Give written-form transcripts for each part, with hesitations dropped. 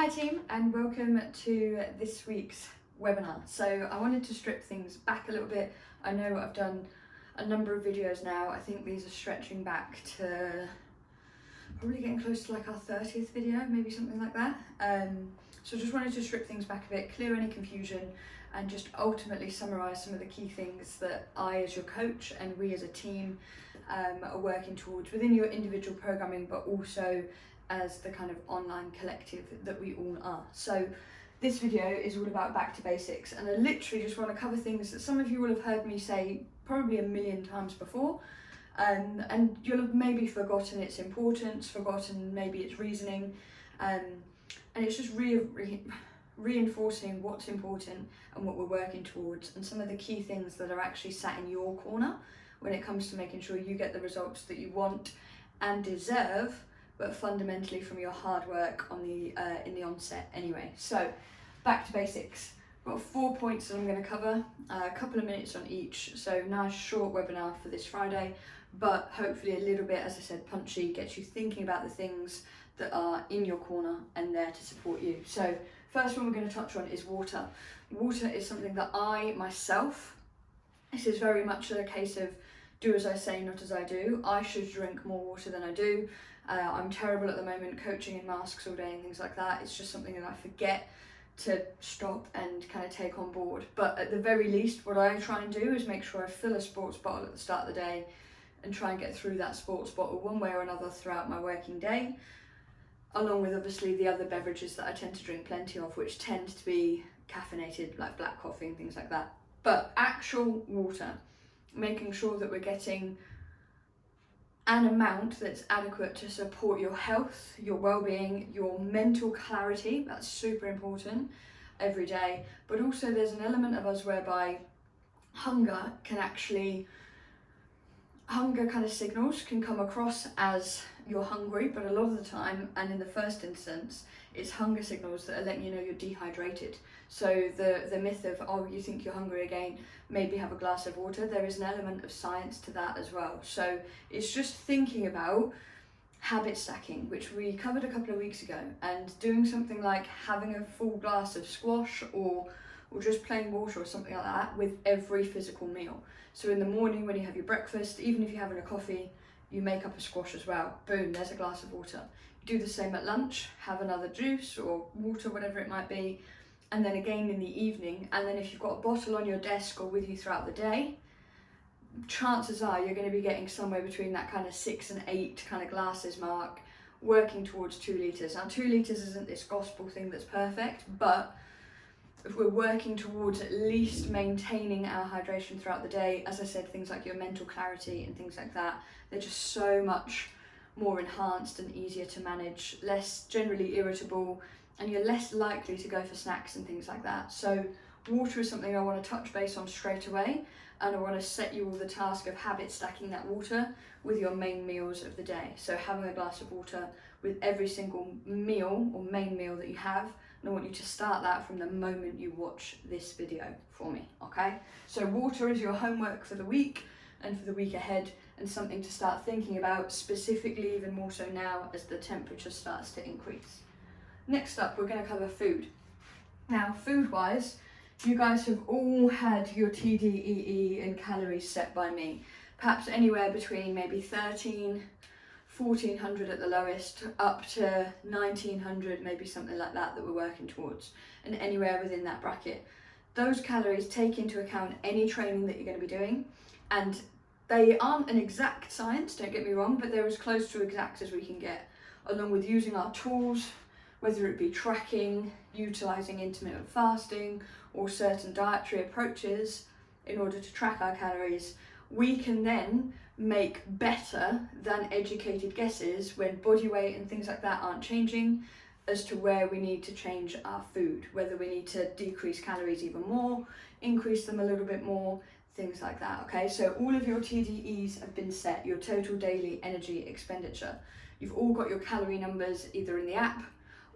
Hi team, and welcome to this week's webinar. So I wanted to strip things back a little bit. I know I've done a number of videos now. I think these are stretching back to probably getting close to like our 30th video, maybe something like that. So I just wanted to strip things back a bit, clear any confusion, and just ultimately summarise some of the key things that I as your coach and we as a team are working towards within your individual programming, but also as the kind of online collective that we all are. So this video is all about back to basics, and I literally just want to cover things that some of you will have heard me say probably a million times before, and you'll have maybe forgotten its importance, forgotten maybe its reasoning, and it's just reinforcing what's important and what we're working towards, and some of the key things that are actually sat in your corner when it comes to making sure you get the results that you want and deserve, but fundamentally from your hard work on the in the onset anyway. So back to basics. I've got 4 points that I'm going to cover, a couple of minutes on each. So nice short webinar for this Friday, but hopefully a little bit, as I said, punchy, gets you thinking about the things that are in your corner and there to support you. So first one we're going to touch on is water. Water is something that I myself, this is very much a case of do as I say, not as I do. I should drink more water than I do. I'm terrible at the moment coaching in masks all day and things like that. It's just something that I forget to stop and kind of take on board. But at the very least, what I try and do is make sure I fill a sports bottle at the start of the day and try and get through that sports bottle one way or another throughout my working day, along with obviously the other beverages that I tend to drink plenty of, which tend to be caffeinated, like black coffee and things like that. But actual water, making sure that we're getting an amount that's adequate to support your health, your well-being, your mental clarity, that's super important every day. But also there's an element of us whereby hunger kind of signals can come across as you're hungry, but a lot of the time, and in the first instance, it's hunger signals that are letting you know you're dehydrated. So the myth of, oh, you think you're hungry again, maybe have a glass of water, there is an element of science to that as well. So it's just thinking about habit stacking, which we covered a couple of weeks ago, and doing something like having a full glass of squash or just plain water or something like that with every physical meal. So in the morning when you have your breakfast, even if you're having a coffee, you make up a squash as well. Boom, there's a glass of water. Do the same at lunch, have another juice or water, whatever it might be, and then again in the evening. And then if you've got a bottle on your desk or with you throughout the day, chances are you're going to be getting somewhere between that kind of 6 and 8 kind of glasses mark, working towards 2 litres. Now 2 litres isn't this gospel thing that's perfect, but if we're working towards at least maintaining our hydration throughout the day, as I said, things like your mental clarity and things like that, they're just so much more enhanced and easier to manage, less generally irritable, and you're less likely to go for snacks and things like that. So water is something I want to touch base on straight away, and I want to set you all the task of habit stacking that water with your main meals of the day. So having a glass of water with every single meal or main meal that you have, and I want you to start that from the moment you watch this video for me, okay? So water is your homework for the week and for the week ahead, and something to start thinking about, specifically even more so now as the temperature starts to increase. Next up, we're going to cover food. Now, food-wise, you guys have all had your TDEE and calories set by me, perhaps anywhere between maybe 1400 at the lowest, up to 1900, maybe something like that we're working towards, and anywhere within that bracket. Those calories take into account any training that you're going to be doing, and they aren't an exact science, don't get me wrong, but they're as close to exact as we can get, along with using our tools, whether it be tracking, utilising intermittent fasting, or certain dietary approaches in order to track our calories. We can then make better than educated guesses when body weight and things like that aren't changing, as to where we need to change our food, whether we need to decrease calories even more, increase them a little bit more, things like that, okay? So all of your TDEs have been set, your total daily energy expenditure. You've all got your calorie numbers either in the app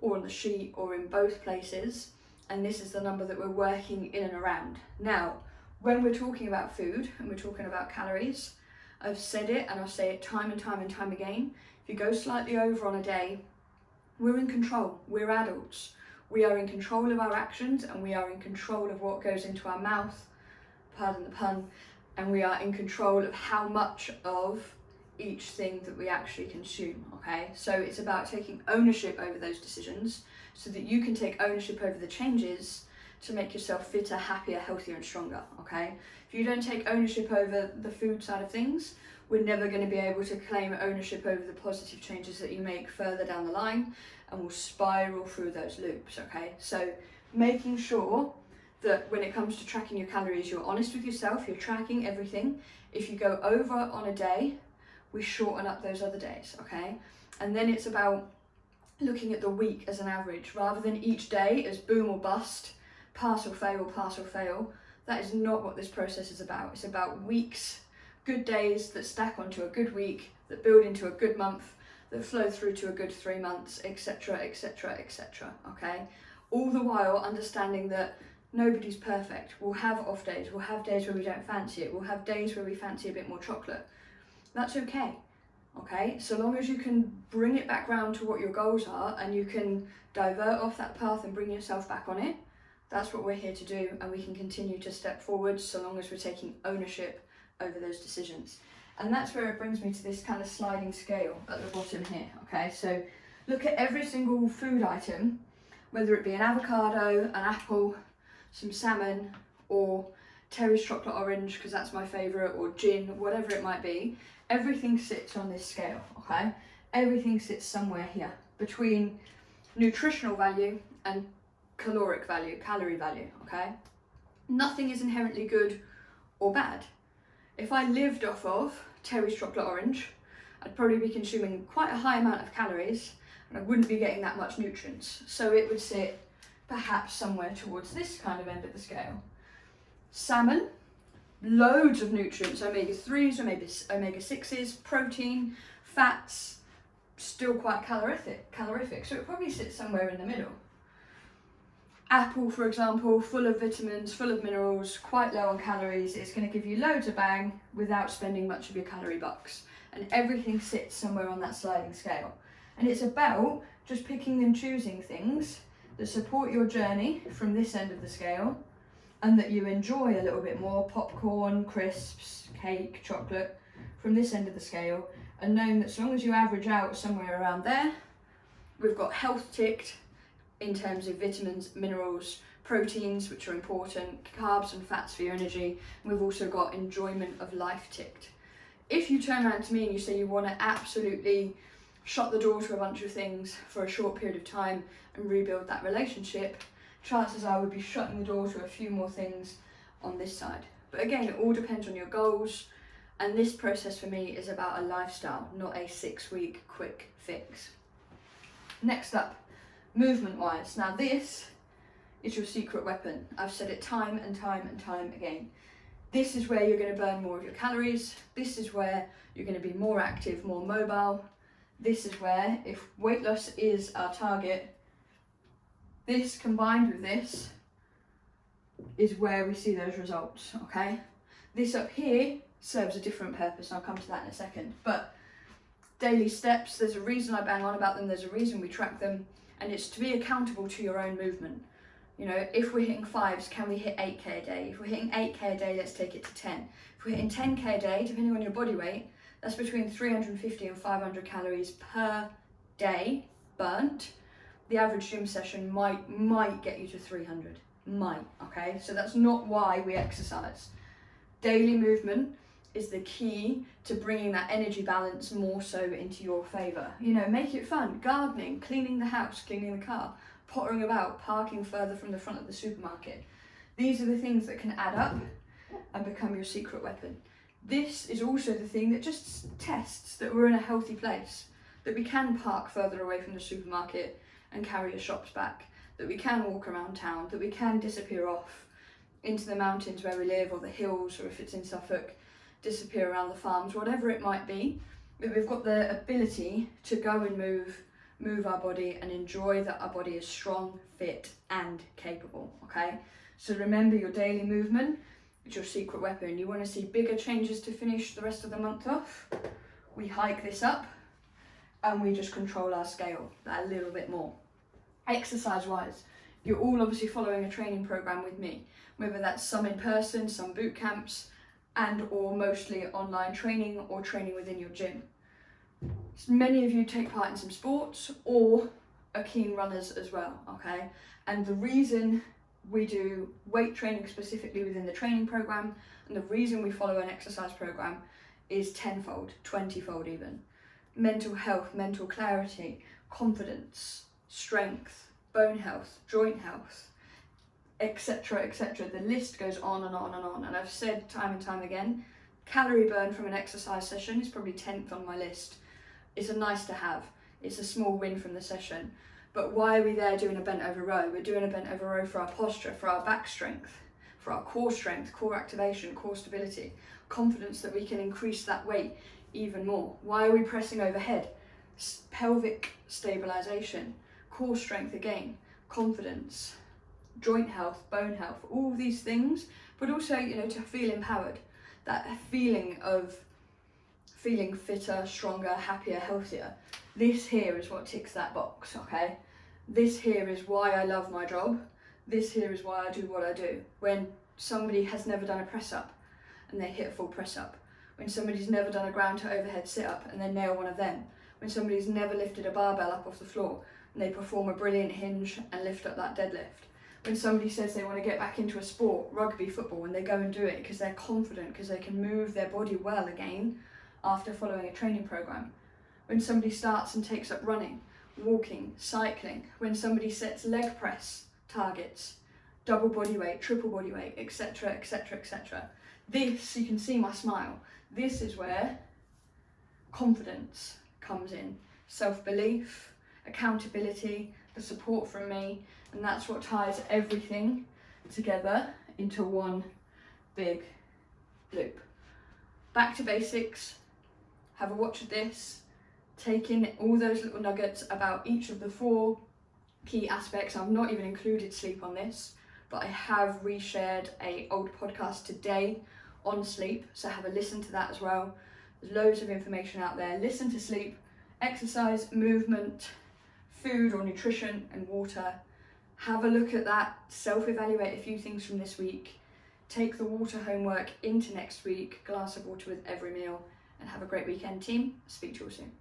or on the sheet or in both places, and this is the number that we're working in and around. Now, when we're talking about food and we're talking about calories, I've said it and I'll say it time and time and time again, if you go slightly over on a day, We're in control, we're adults. We are in control of our actions, and we are in control of what goes into our mouth, pardon the pun, and we are in control of how much of each thing that we actually consume, okay? So it's about taking ownership over those decisions so that you can take ownership over the changes to make yourself fitter, happier, healthier and stronger, okay? If you don't take ownership over the food side of things, we're never going to be able to claim ownership over the positive changes that you make further down the line, and we'll spiral through those loops, okay? So making sure that when it comes to tracking your calories, you're honest with yourself, you're tracking everything. If you go over on a day, we shorten up those other days, okay? And then it's about looking at the week as an average rather than each day as boom or bust, pass or fail, pass or fail. That is not what this process is about. It's about weeks, good days that stack onto a good week, that build into a good month, that flow through to a good 3 months, etc, etc, etc, okay? All the while understanding that nobody's perfect. We'll have off days, we'll have days where we don't fancy it, we'll have days where we fancy a bit more chocolate. That's okay, okay? So long as you can bring it back round to what your goals are and you can divert off that path and bring yourself back on it, that's what we're here to do, and we can continue to step forward so long as we're taking ownership over those decisions. And that's where it brings me to this kind of sliding scale at the bottom here, okay? So look at every single food item, whether it be an avocado, an apple, some salmon, or Terry's chocolate orange, because that's my favourite, or gin, whatever it might be. Everything sits on this scale, okay? Everything sits somewhere here between nutritional value and caloric value, calorie value, okay? Nothing is inherently good or bad. If I lived off of Terry's chocolate orange, I'd probably be consuming quite a high amount of calories and I wouldn't be getting that much nutrients. So it would sit perhaps somewhere towards this kind of end of the scale. Salmon, loads of nutrients, omega-3s, omega-6s, protein, fats, still quite calorific, so it probably sits somewhere in the middle. Apple, for example, full of vitamins, full of minerals, quite low on calories. It's going to give you loads of bang without spending much of your calorie bucks. And everything sits somewhere on that sliding scale. And it's about just picking and choosing things that support your journey from this end of the scale and that you enjoy a little bit more, popcorn, crisps, cake, chocolate, from this end of the scale, and knowing that so long as you average out somewhere around there, we've got health ticked, in terms of vitamins, minerals, proteins, which are important, carbs and fats for your energy, and we've also got enjoyment of life ticked. If you turn around to me and you say you want to absolutely shut the door to a bunch of things for a short period of time and rebuild that relationship, chances are we'd be shutting the door to a few more things on this side. But again, it all depends on your goals, and this process for me is about a lifestyle, not a 6-week quick fix. Next up, movement wise. Now this is your secret weapon. I've said it time and time and time again. This is where you're going to burn more of your calories. This is where you're going to be more active, more mobile. This is where, if weight loss is our target, this combined with this is where we see those results, okay? This up here serves a different purpose, and I'll come to that in a second. But daily steps, there's a reason I bang on about them, there's a reason we track them, and it's to be accountable to your own movement. You know, if we're hitting 5s, can we hit 8k a day? If we're hitting 8k a day, let's take it to 10. If we're hitting 10k a day, depending on your body weight, that's between 350 and 500 calories per day burnt. The average gym session might get you to 300, might, okay? So that's not why we exercise. Daily movement is the key to bringing that energy balance more so into your favour. You know, make it fun. Gardening, cleaning the house, cleaning the car, pottering about, parking further from the front of the supermarket. These are the things that can add up and become your secret weapon. This is also the thing that just tests that we're in a healthy place, that we can park further away from the supermarket and carry your shops back, that we can walk around town, that we can disappear off into the mountains where we live, or the hills, or if it's in Suffolk, disappear around the farms, whatever it might be, that we've got the ability to go and move our body and enjoy that our body is strong, fit and capable, okay? So remember, your daily movement is your secret weapon. You want to see bigger changes to finish the rest of the month off? We hike this up. and we just control our scale that a little bit more. Exercise wise, you're all obviously following a training program with me, whether that's some in person, some boot camps, and or mostly online training or training within your gym. Many of you take part in some sports or are keen runners as well, okay? And the reason we do weight training specifically within the training program, and the reason we follow an exercise program is tenfold, 20-fold even. Mental health, mental clarity, confidence, strength, bone health, joint health, etc, etc. The list goes on and on and on. And I've said time and time again, calorie burn from an exercise session is probably 10th on my list. It's a nice to have. It's a small win from the session. But why are we there doing a bent over row? We're doing a bent over row for our posture, for our back strength, for our core strength, core activation, core stability, confidence that we can increase that weight even more. Why are we pressing overhead? Pelvic stabilization, core strength again, confidence, joint health, bone health, all these things, but also, to feel empowered, that feeling of feeling fitter, stronger, happier, healthier. This here is what ticks that box, okay? This here is why I love my job. This here is why I do what I do. When somebody has never done a press up and they hit a full press up. When somebody's never done a ground to overhead sit up and they nail one of them. When somebody's never lifted a barbell up off the floor and they perform a brilliant hinge and lift up that deadlift. When somebody says they want to get back into a sport, rugby, football, and they go and do it because they're confident, because they can move their body well again after following a training program. When somebody starts and takes up running, walking, cycling. When somebody sets leg press targets, double body weight, triple body weight, etc, etc, etc. This, you can see my smile, this is where confidence comes in. Self-belief, accountability, the support from me, and that's what ties everything together into one big loop. Back to basics, have a watch of this, take in all those little nuggets about each of the 4 key aspects. I've not even included sleep on this, but I have reshared an old podcast today on sleep, so have a listen to that as well. There's loads of information out there. Listen to sleep, exercise, movement, food or nutrition and water. Have a look at that, self-evaluate a few things from this week, take the water homework into next week, glass of water with every meal, and have a great weekend, team. Speak to you all soon.